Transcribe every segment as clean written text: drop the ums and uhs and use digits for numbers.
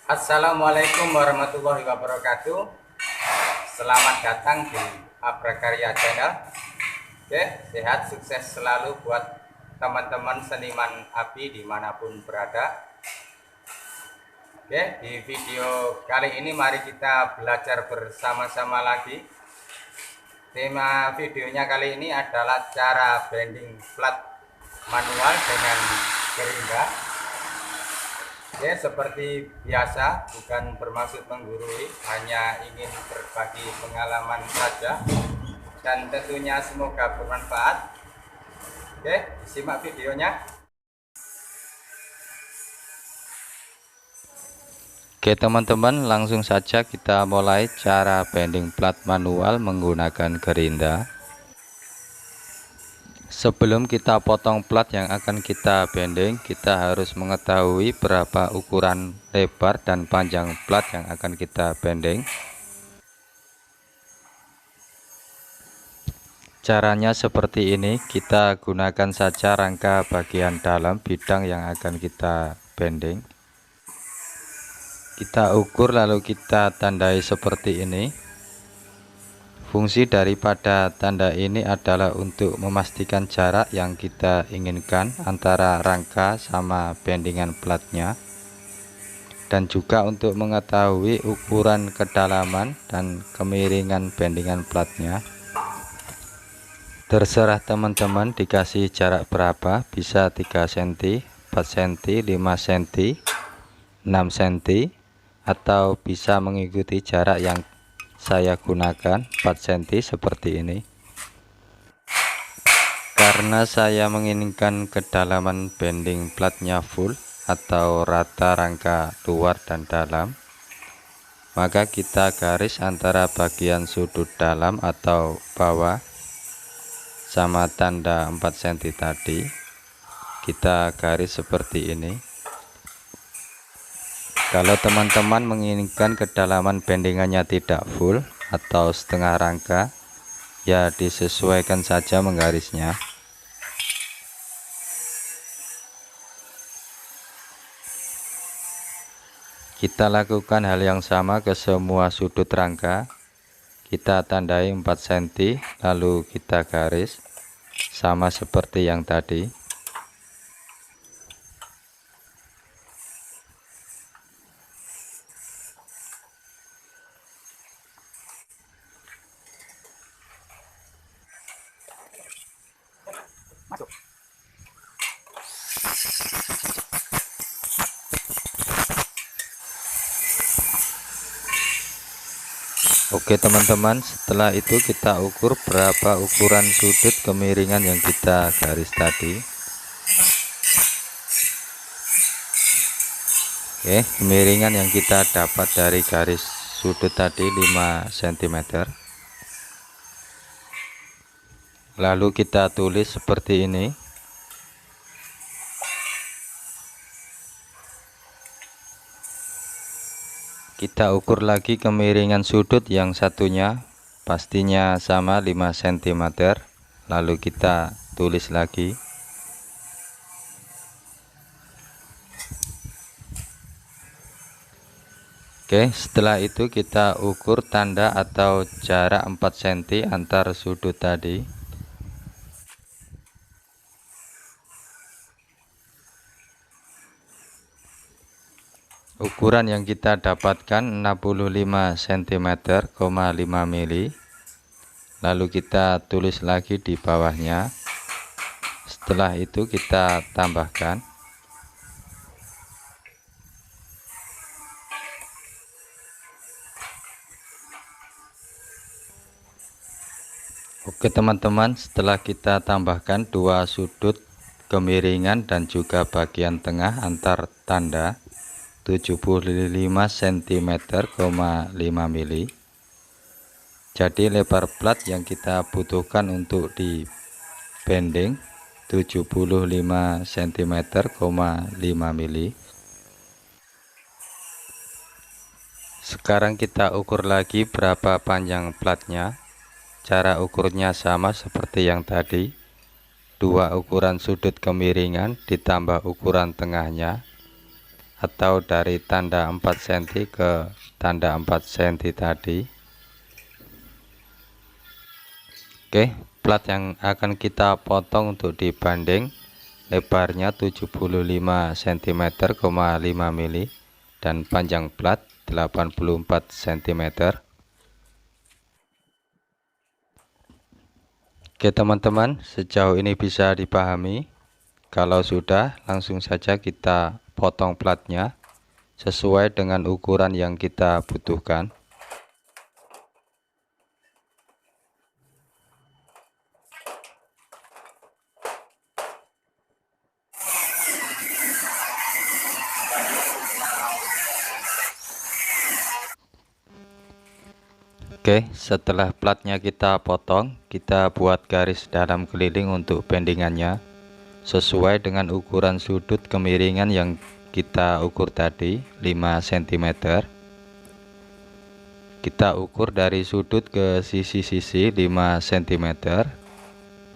Assalamualaikum warahmatullahi wabarakatuh. Selamat datang di Abrakarya Channel. Oke, sehat sukses selalu buat teman-teman seniman api dimanapun berada. Oke, di video kali ini mari kita belajar bersama-sama lagi. Tema videonya kali ini adalah cara bending plat manual dengan gerinda. Ya, seperti biasa, bukan bermaksud menggurui, hanya ingin berbagi pengalaman saja, dan tentunya semoga bermanfaat. Oke, simak videonya. Oke teman-teman, langsung saja kita mulai cara bending plat manual menggunakan gerinda. Sebelum kita potong plat yang akan kita bending, kita harus mengetahui berapa ukuran lebar dan panjang plat yang akan kita bending. Caranya seperti ini, kita gunakan saja rangka bagian dalam bidang yang akan kita bending. Kita ukur lalu kita tandai seperti ini. Fungsi daripada tanda ini adalah untuk memastikan jarak yang kita inginkan antara rangka sama bendingan platnya, dan juga untuk mengetahui ukuran kedalaman dan kemiringan bendingan platnya. Terserah teman-teman dikasih jarak berapa, bisa 3 cm, 4 cm, 5 cm, 6 cm, atau bisa mengikuti jarak yang saya gunakan 4 cm seperti ini. Karena saya menginginkan kedalaman bending platnya full atau rata rangka luar dan dalam, maka kita garis antara bagian sudut dalam atau bawah sama tanda 4 cm tadi, kita garis seperti ini. Kalau teman-teman menginginkan kedalaman bendingannya tidak full atau setengah rangka, ya disesuaikan saja menggarisnya. Kita lakukan hal yang sama ke semua sudut rangka. Kita tandai 4 cm, lalu kita garis sama seperti yang tadi. Masuk. Oke teman-teman, setelah itu kita ukur berapa ukuran sudut kemiringan yang kita garis tadi. Oke, kemiringan yang kita dapat dari garis sudut tadi 5 cm. Lalu kita tulis seperti ini. Kita ukur lagi kemiringan sudut yang satunya, pastinya sama 5 cm. Lalu kita tulis lagi. Oke, setelah itu kita ukur tanda atau jarak 4 cm antar sudut tadi. Ukuran yang kita dapatkan 65 cm, 5 mili. Lalu kita tulis lagi di bawahnya. Setelah itu kita tambahkan. Oke teman-teman, setelah kita tambahkan dua sudut kemiringan dan juga bagian tengah antar tanda 75 cm, 5 mili. Jadi lebar plat yang kita butuhkan untuk di bending 75 cm, 5 mili. Sekarang kita ukur lagi berapa panjang platnya. Cara ukurnya sama seperti yang tadi, dua ukuran sudut kemiringan ditambah ukuran tengahnya, atau dari tanda 4 cm ke tanda 4 cm tadi. Oke, plat yang akan kita potong untuk dibanding lebarnya 75 cm, 5 mili dan panjang plat 84 cm. Oke teman-teman, sejauh ini bisa dipahami? Kalau sudah, langsung saja kita potong platnya sesuai dengan ukuran yang kita butuhkan. Oke, setelah platnya kita potong, kita buat garis dalam keliling untuk bendingannya sesuai dengan ukuran sudut kemiringan yang kita ukur tadi, 5 cm. Kita ukur dari sudut ke sisi-sisi 5 cm.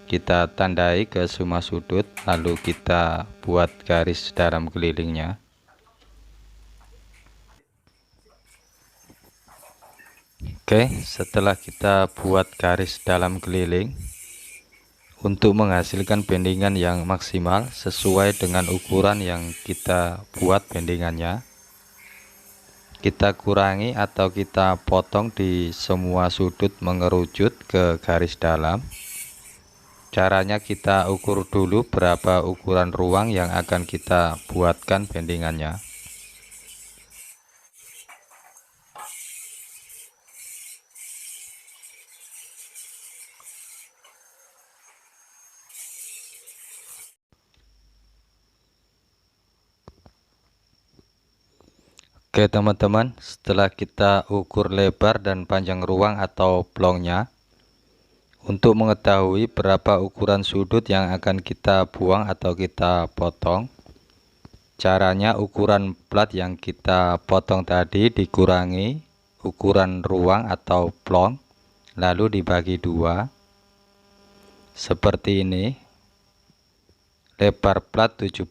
Kita tandai ke semua sudut, lalu kita buat garis dalam kelilingnya. Oke, setelah kita buat garis dalam keliling, untuk menghasilkan bendingan yang maksimal sesuai dengan ukuran yang kita buat bendingannya, kita kurangi atau kita potong di semua sudut mengerucut ke garis dalam. Caranya kita ukur dulu berapa ukuran ruang yang akan kita buatkan bendingannya. Oke teman-teman, setelah kita ukur lebar dan panjang ruang atau plongnya, untuk mengetahui berapa ukuran sudut yang akan kita buang atau kita potong, caranya ukuran plat yang kita potong tadi dikurangi ukuran ruang atau plong, lalu dibagi dua. Seperti ini. Lebar plat 75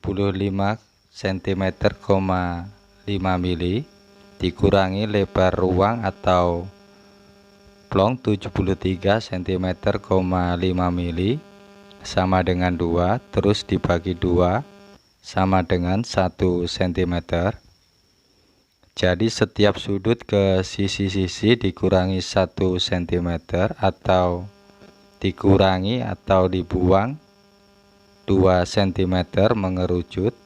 cm, 5 mili dikurangi lebar ruang atau plong 73 cm, 5 mili sama dengan 2, terus dibagi 2 sama dengan 1 cm. Jadi setiap sudut ke sisi-sisi dikurangi 1 cm atau dikurangi atau dibuang 2 cm mengerucut.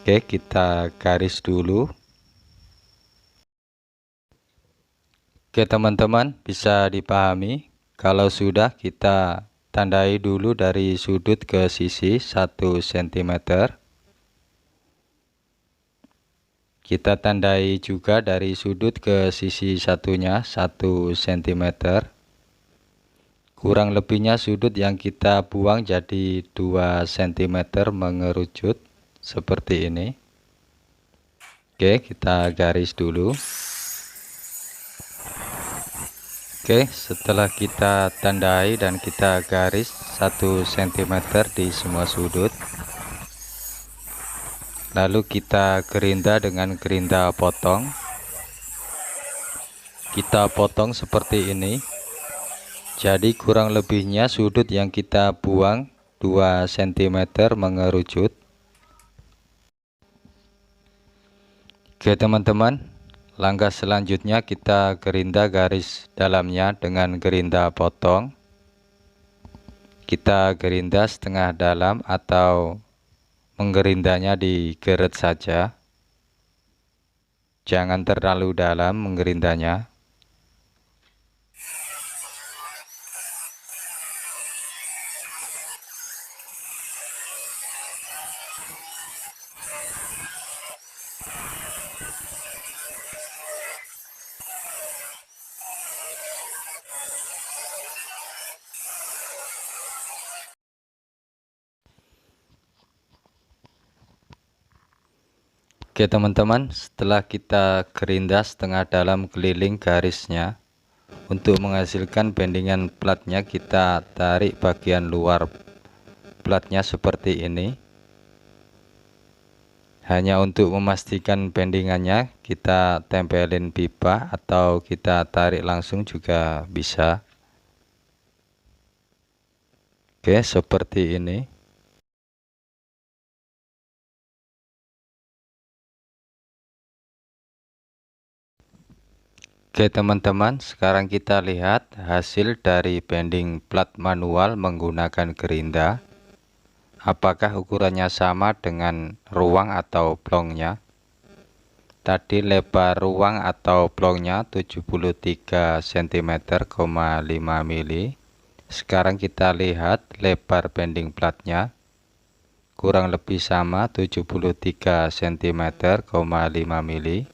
Oke, kita garis dulu. Oke teman-teman, bisa dipahami? Kalau sudah, kita tandai dulu dari sudut ke sisi 1 cm. Kita tandai juga dari sudut ke sisi satunya 1 cm. Kurang lebihnya sudut yang kita buang jadi 2 cm mengerucut seperti ini. Oke, kita garis dulu. Oke, setelah kita tandai dan kita garis 1 cm di semua sudut, lalu kita gerinda dengan gerinda potong. Kita potong seperti ini. Jadi kurang lebihnya sudut yang kita buang 2 cm mengerucut. Oke teman-teman, langkah selanjutnya kita gerinda garis dalamnya dengan gerinda potong. Kita gerinda setengah dalam atau menggerindanya digeret saja. Jangan terlalu dalam menggerindanya. Oke teman-teman, setelah kita gerinda setengah dalam keliling garisnya, untuk menghasilkan bendingan platnya kita tarik bagian luar platnya seperti ini. Hanya untuk memastikan bendingannya, kita tempelin pipa atau kita tarik langsung juga bisa. Oke, seperti ini. Oke teman-teman, sekarang kita lihat hasil dari bending plat manual menggunakan gerinda. Apakah ukurannya sama dengan ruang atau plongnya? Tadi lebar ruang atau plongnya 73 cm, 5 mili. Sekarang kita lihat lebar bending platnya kurang lebih sama 73 cm, 5 mili.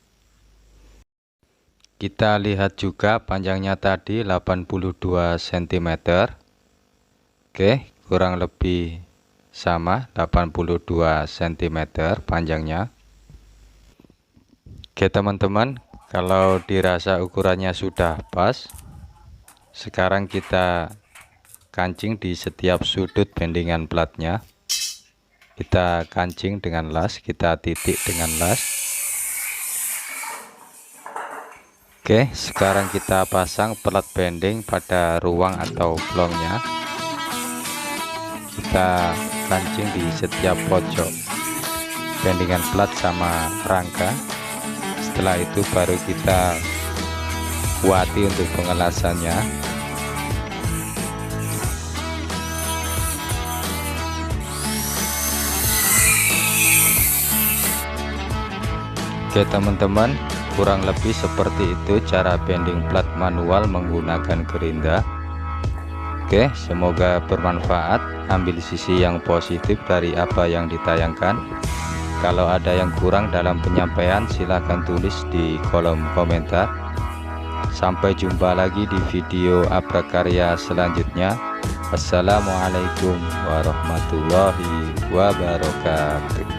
Kita lihat juga panjangnya tadi 82 cm. Oke, kurang lebih sama 82 cm panjangnya. Oke teman-teman, kalau dirasa ukurannya sudah pas, sekarang kita kancing di setiap sudut bendingan platnya. Kita kancing dengan las, kita titik dengan las. Oke, sekarang kita pasang plat bending pada ruang atau plongnya. Kita kancing di setiap pojok bendingan plat sama rangka. Setelah itu baru kita kuati untuk pengelasannya. Oke teman-teman, kurang lebih seperti itu cara bending plat manual menggunakan gerinda. Oke, semoga bermanfaat. Ambil sisi yang positif dari apa yang ditayangkan. Kalau ada yang kurang dalam penyampaian, silahkan tulis di kolom komentar. Sampai jumpa lagi di video Aprakarya selanjutnya. Assalamualaikum warahmatullahi wabarakatuh.